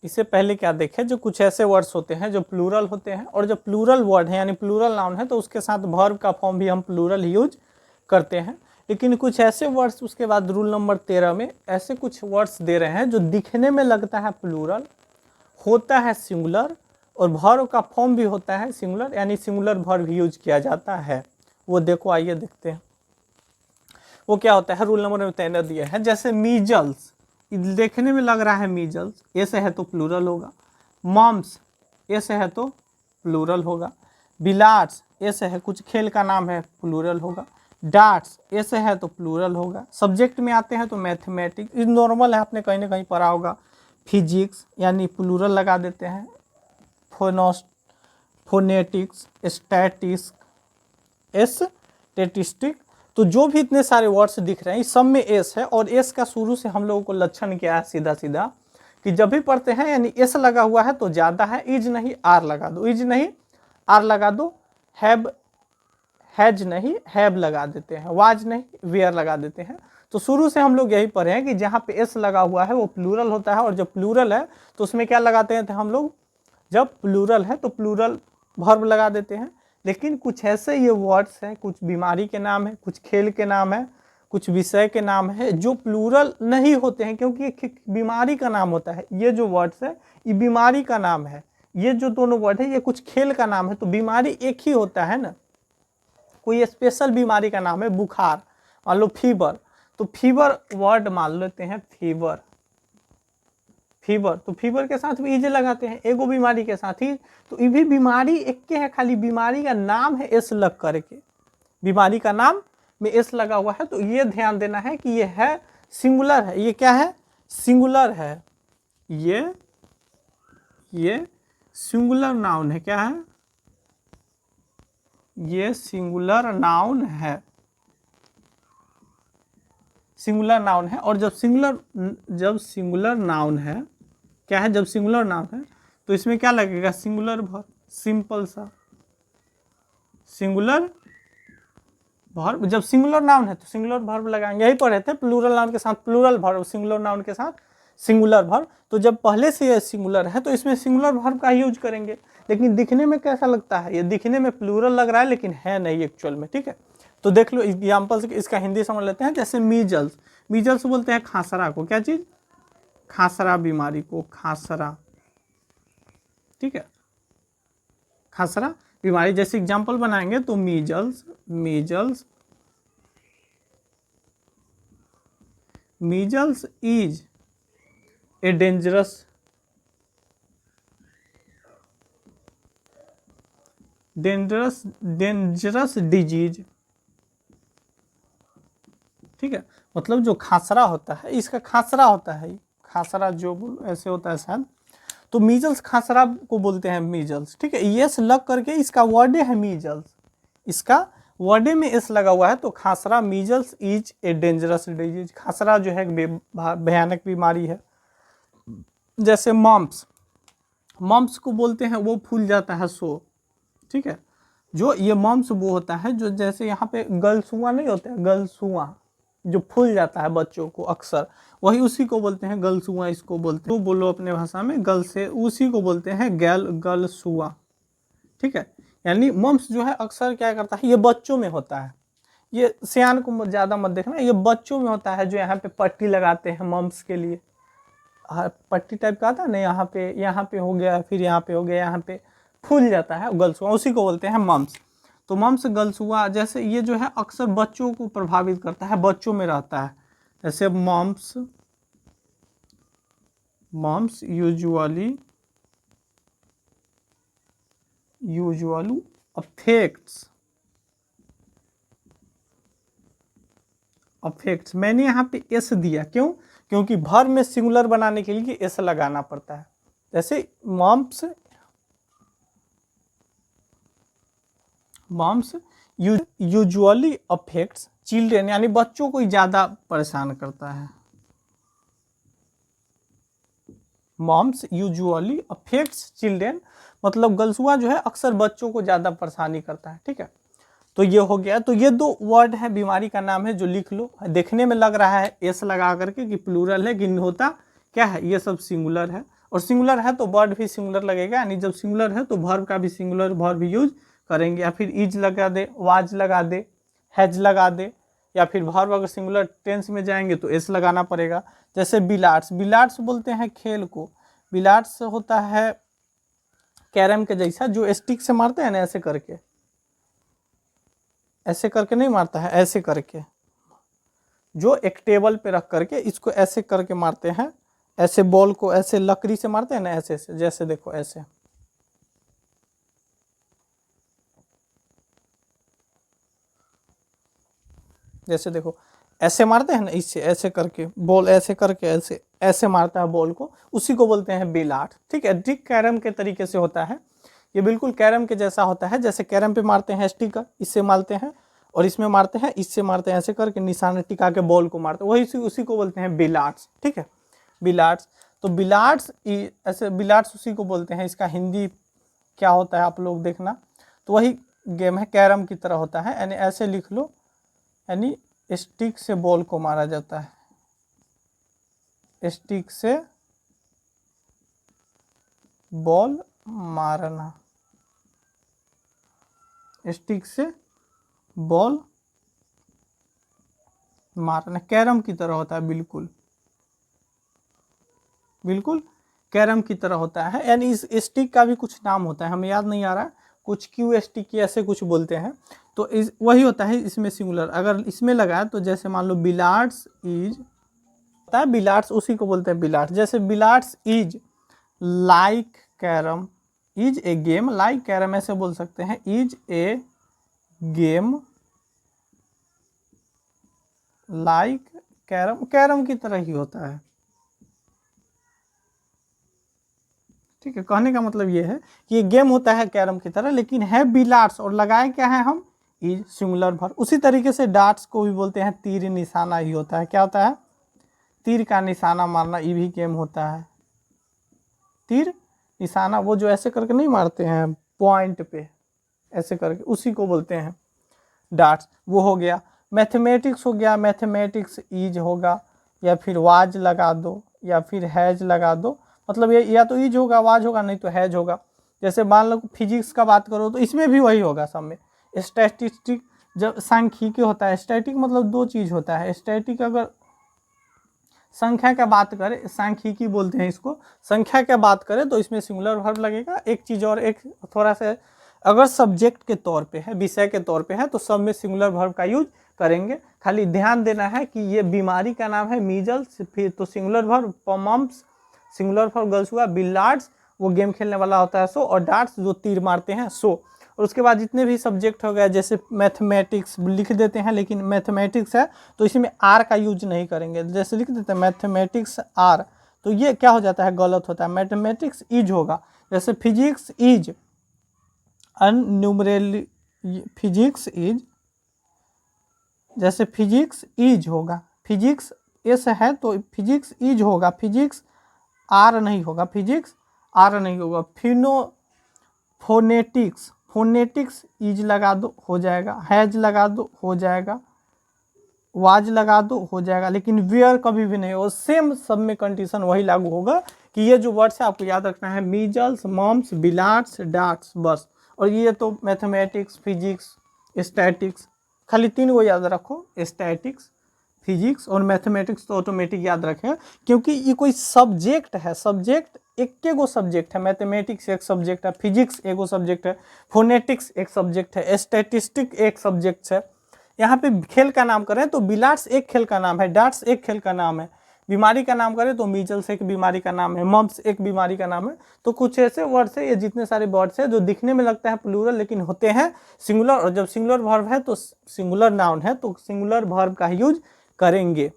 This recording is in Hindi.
इससे पहले क्या देखें, जो कुछ ऐसे वर्ड्स होते हैं जो प्लूरल होते हैं, और जब प्लूरल वर्ड है यानी प्लूरल नाउन है तो उसके साथ वर्ब का फॉर्म भी हम प्लूरल यूज करते हैं। लेकिन कुछ ऐसे वर्ड्स उसके बाद रूल नंबर 13 में ऐसे कुछ वर्ड्स दे रहे हैं जो दिखने में लगता है प्लूरल, होता है सिंगुलर, और वर्ब का फॉर्म भी होता है सिंगुलर, यानी सिंगुलर वर्ब यूज किया जाता है। वो देखो, आइए देखते हैं वो क्या होता है। रूल नंबर 13 दिए हैं, जैसे मीजल्स, देखने में लग रहा है मीजल्स, ऐसे है तो प्लूरल होगा। मॉम्स, ऐसे है तो प्लूरल होगा। बिलार्ड्स, ऐसे है कुछ खेल का नाम है, प्लूरल होगा। डार्ट्स, ऐसे है तो प्लूरल होगा। सब्जेक्ट में आते हैं तो मैथमेटिक्स, ये नॉर्मल है, आपने कहीं ना कहीं पढ़ा होगा। फिजिक्स यानी प्लूरल लगा देते हैं। फोनेटिक्स, स्टैटिस्टिक, तो जो भी इतने सारे वर्ड्स दिख रहे हैं इस सब में एस है। और एस का शुरू से हम लोगों को लक्षण क्या है, सीधा सीधा कि जब भी पढ़ते हैं यानी एस लगा हुआ है तो ज़्यादा है, इज नहीं आर लगा दो, इज नहीं आर लगा दो, हैव हैज नहीं हैव लगा देते हैं, वाज नहीं वेयर लगा देते हैं। तो शुरू से हम लोग यही पढ़े हैं कि जहाँ पे एस लगा हुआ है वो प्लूरल होता है, और जब प्लूरल है तो उसमें क्या लगाते हैं हम लोग, जब प्लूरल है तो प्लूरल वर्ब लगा देते हैं। लेकिन कुछ ऐसे ये वर्ड्स हैं, कुछ बीमारी के नाम है, कुछ खेल के नाम है, कुछ विषय के नाम है जो प्लूरल नहीं होते हैं, क्योंकि ये बीमारी का नाम होता है। ये जो वर्ड्स है ये बीमारी का नाम है, ये जो दोनों वर्ड है ये कुछ खेल का नाम है। तो बीमारी एक ही होता है ना, कोई स्पेशल बीमारी का नाम है बुखार, मान लो फीवर, तो फीवर वर्ड मान लेते हैं, फीवर, तो फीवर के साथ भी इज लगाते हैं, एगो बीमारी के साथ ही। तो ये भी बीमारी एक के है, खाली बीमारी का नाम है एस लग करके, बीमारी का नाम में एस लगा हुआ है। तो ये ध्यान देना है कि ये है सिंगुलर है, ये क्या है, सिंगुलर है, ये सिंगुलर नाउन है, क्या है, ये सिंगुलर नाउन है, सिंगुलर नाउन है। और जब सिंगुलर नाउन है, क्या है, जब सिंगुलर नाउन है तो इसमें क्या लगेगा, सिंगुलर वर्ब, सिंपल सा सिंगुलर वर्ब। जब सिंगुलर नाउन है तो सिंगुलर वर्ब लगाएंगे, यही पढ़े थे, प्लूरल नाउन के साथ प्लूरल वर्ब, सिंगुलर नाउन के साथ सिंगुलर वर्ब। तो जब पहले से ये सिंगुलर है तो इसमें सिंगुलर वर्ब का यूज करेंगे। लेकिन दिखने में कैसा लगता है, ये दिखने में प्लूरल लग रहा है लेकिन है नहीं एक्चुअल में, ठीक है। तो देख लो एग्जाम्पल से इसका हिंदी समझ लेते हैं। जैसे मीजल्स, मीजल्स बोलते हैं खांसरा को, क्या चीज, खांसरा बीमारी को, खांसरा, ठीक है, खांसरा बीमारी। जैसे एग्जाम्पल बनाएंगे तो measles, measles is a dangerous disease, ठीक है। मतलब जो खांसरा होता है, इसका खांसरा होता है, खांसरा जो ऐसे होता है शायद, तो मीजल्स खांसरा को बोलते हैं मीजल्स, ठीक है। यस लग करके इसका वर्डे है मीजल्स, इसका वर्डे में एस लगा हुआ है तो खांसरा, measles is a dangerous disease, खांसरा जो है भयानक बीमारी है। जैसे मम्प्स, मम्प्स को बोलते हैं वो फूल जाता है सो, ठीक है। जो ये मम्प्स वो होता है जो जैसे यहाँ पे गलसुआ नहीं होता है, गलसुआ जो फूल जाता है बच्चों को अक्सर, वही उसी को बोलते हैं गलसुआ, इसको बोलते हैं, तो बोलो अपने भाषा में गल से, उसी को बोलते हैं गलसुआ, ठीक है। यानी मम्प्स जो है अक्सर क्या करता है, ये बच्चों में होता है, ये सियान को ज़्यादा मत देखना, ये बच्चों में होता है, जो यहाँ पे पट्टी लगाते हैं मम्प्स के लिए, पट्टी टाइप का आता है ना, यहाँ पे हो गया, फिर यहाँ पे हो गया, यहाँ पे फूल जाता है गलसुआ, उसी को बोलते हैं मम्प्स। तो मम्प्स गलसुआ जैसे ये जो है अक्सर बच्चों को प्रभावित करता है, बच्चों में रहता है। जैसे मम्प्स यूजुअली अफेक्ट्स, मैंने यहाँ पे एस दिया, क्यों, क्योंकि वर्ब में सिंगुलर बनाने के लिए एस लगाना पड़ता है। जैसे मम्प्स यूजुअली अफेक्ट्स चिल्ड्रेन, यानी बच्चों को ज़्यादा परेशान करता है। मॉम्स यूजुअली अफेक्ट्स चिल्ड्रेन, मतलब गलसुआ जो है अक्सर बच्चों को ज़्यादा परेशानी करता है, ठीक है। तो ये हो गया। तो ये दो वर्ड है, बीमारी का नाम है, जो लिख लो। देखने में लग रहा है एस लगा करके कि प्लूरल है, कि होता क्या है, ये सब सिंगुलर है। और सिंगुलर है तो वर्ड भी सिंगुलर लगेगा, यानी जब सिंगुलर है तो वर्ब का भी सिंगुलर वर्ब यूज करेंगे, या फिर इज लगा दे, वाज लगा दे, हैज लगा दे, या फिर वर्ब अगर सिंगुलर टेंस में जाएंगे तो एस लगाना पड़ेगा। जैसे बिलार्ड्स, बिलार्ड्स बोलते हैं खेल को, बिलार्ड्स होता है कैरम के जैसा, जो स्टिक से मारते हैं ना ऐसे करके, ऐसे करके नहीं मारता है, ऐसे करके, जो एक टेबल पे रख करके इसको ऐसे करके मारते हैं, ऐसे बॉल को ऐसे लकड़ी से मारते हैं ना ऐसे से, जैसे देखो ऐसे, जैसे देखो ऐसे मारते हैं ना, इससे ऐसे करके बॉल ऐसे करके ऐसे ऐसे मारता है बॉल को, उसी को बोलते हैं बिलार्ड। ठीक है, ठीक कैरम के तरीके से होता है, ये बिल्कुल कैरम के जैसा होता है। जैसे कैरम पे मारते हैं स्टिक, इससे मारते हैं, और इसमें मारते हैं, इससे मारते हैं, ऐसे करके निशान टिका के बॉल को मारते हैं, वही उसी को बोलते हैं बिलार्ड्स। ठीक है, बिलार्ड्स। तो बिलार्ड्स ऐसे, बिलार्ड्स उसी को बोलते हैं, इसका हिंदी क्या होता है आप लोग देखना। तो वही गेम है, कैरम की तरह होता है, यानी ऐसे लिख लो, यानी स्टिक से बॉल को मारा जाता है, स्टिक से बॉल मारना, स्टिक से बॉल मारना, कैरम की तरह होता है, बिल्कुल बिल्कुल कैरम की तरह होता है। यानी इस स्टिक का भी कुछ नाम होता है, हमें याद नहीं आ रहा, कुछ क्यू स्टिक ऐसे कुछ बोलते हैं। तो इस वही होता है इसमें सिंगुलर, अगर इसमें लगा तो जैसे मान लो बिलार्ड्स इज होता है, बिलार्ड्स उसी को बोलते हैं बिलार्ड्स। जैसे billiards is like carrom, is a game like carrom ऐसे बोल सकते हैं, is a game like carrom, carrom की तरह ही होता है। ठीक है, कहने का मतलब ये है कि ये गेम होता है कैरम की तरह, लेकिन है बिलार्ड्स, और लगाए क्या है हम, इज सिंगुलर वर्ब। उसी तरीके से डार्ट्स को भी बोलते हैं, तीर निशाना ही होता है, क्या होता है, तीर का निशाना मारना, ये भी गेम होता है। तीर निशाना, वो जो ऐसे करके नहीं मारते हैं पॉइंट पे, ऐसे करके, उसी को बोलते हैं डार्ट्स। वो हो गया। मैथमेटिक्स हो गया, मैथमेटिक्स इज होगा, या फिर वाज लगा दो, या फिर हैज लगा दो, मतलब ये या तो इज होगा, वाज होगा, नहीं तो हैज होगा। जैसे मान लो फिजिक्स का बात करो तो इसमें भी वही होगा सब में। स्टैटिस्टिक जब सांख्यिकी होता है, स्टैटिक मतलब दो चीज होता है, स्टैटिक अगर संख्या का बात करें, सांख्यिकी बोलते हैं इसको, संख्या का बात करें तो इसमें सिंगुलर वर्ब लगेगा एक चीज, और एक थोड़ा सा अगर सब्जेक्ट के तौर पे है, विषय के तौर पे है, तो सब में सिंगुलर वर्ब का यूज करेंगे। खाली ध्यान देना है कि ये बीमारी का नाम है मीजल्स, फिर तो singular verb mumps, singular verb girls हुआ, बिलार्ड्स वो गेम खेलने वाला होता है सो, और डार्ट्स जो तीर मारते हैं सो। और उसके बाद जितने भी सब्जेक्ट हो गए, जैसे मैथमेटिक्स लिख देते हैं, लेकिन मैथमेटिक्स है तो इसमें आर का यूज नहीं करेंगे, जैसे लिख देते हैं मैथमेटिक्स आर, तो ये क्या हो जाता है, गलत होता है, मैथमेटिक्स इज होगा। जैसे फिजिक्स इज अनन्यूमरेबल, फिजिक्स इज, जैसे फिजिक्स इज होगा, फिजिक्स एस है तो फिजिक्स इज होगा, फिजिक्स आर नहीं होगा, फिजिक्स आर नहीं होगा। फोनेटिक्स, फोनेटिक्स इज लगा दो हो जाएगा, हैज लगा दो हो जाएगा, वाज लगा दो हो जाएगा, लेकिन वेयर कभी भी नहीं हो। सेम सब में कंडीशन वही लागू होगा कि ये जो वर्ड्स है आपको याद रखना है, मीजल्स, मम्स, बिलार्ड्स, डार्ट्स, बस। और ये तो मैथमेटिक्स, फिजिक्स, स्टैटिक्स, खाली तीन को याद रखो, स्टैटिक्स, फिजिक्स और मैथमेटिक्स तो ऑटोमेटिक याद रखें, क्योंकि ये कोई सब्जेक्ट है, सब्जेक्ट एक गो सब्जेक्ट है, मैथमेटिक्स एक सब्जेक्ट है, फिजिक्स एक सब्जेक्ट है, फोनेटिक्स एक सब्जेक्ट है, स्टैटिस्टिक एक सब्जेक्ट है। यहाँ पे खेल का नाम करें तो बिलार्ड्स एक खेल का नाम है, डार्ट्स एक खेल का नाम है, बीमारी का नाम करें तो मीजल्स एक बीमारी का नाम है, मम्स एक बीमारी का नाम है। तो कुछ ऐसे वर्ड्स है, ये जितने सारे वर्ड्स है जो दिखने में लगता है प्लूरल लेकिन होते हैं सिंगुलर, और जब सिंगुलर वर्ब है तो सिंगुलर नाउन है तो सिंगुलर वर्ब का यूज करेंगे।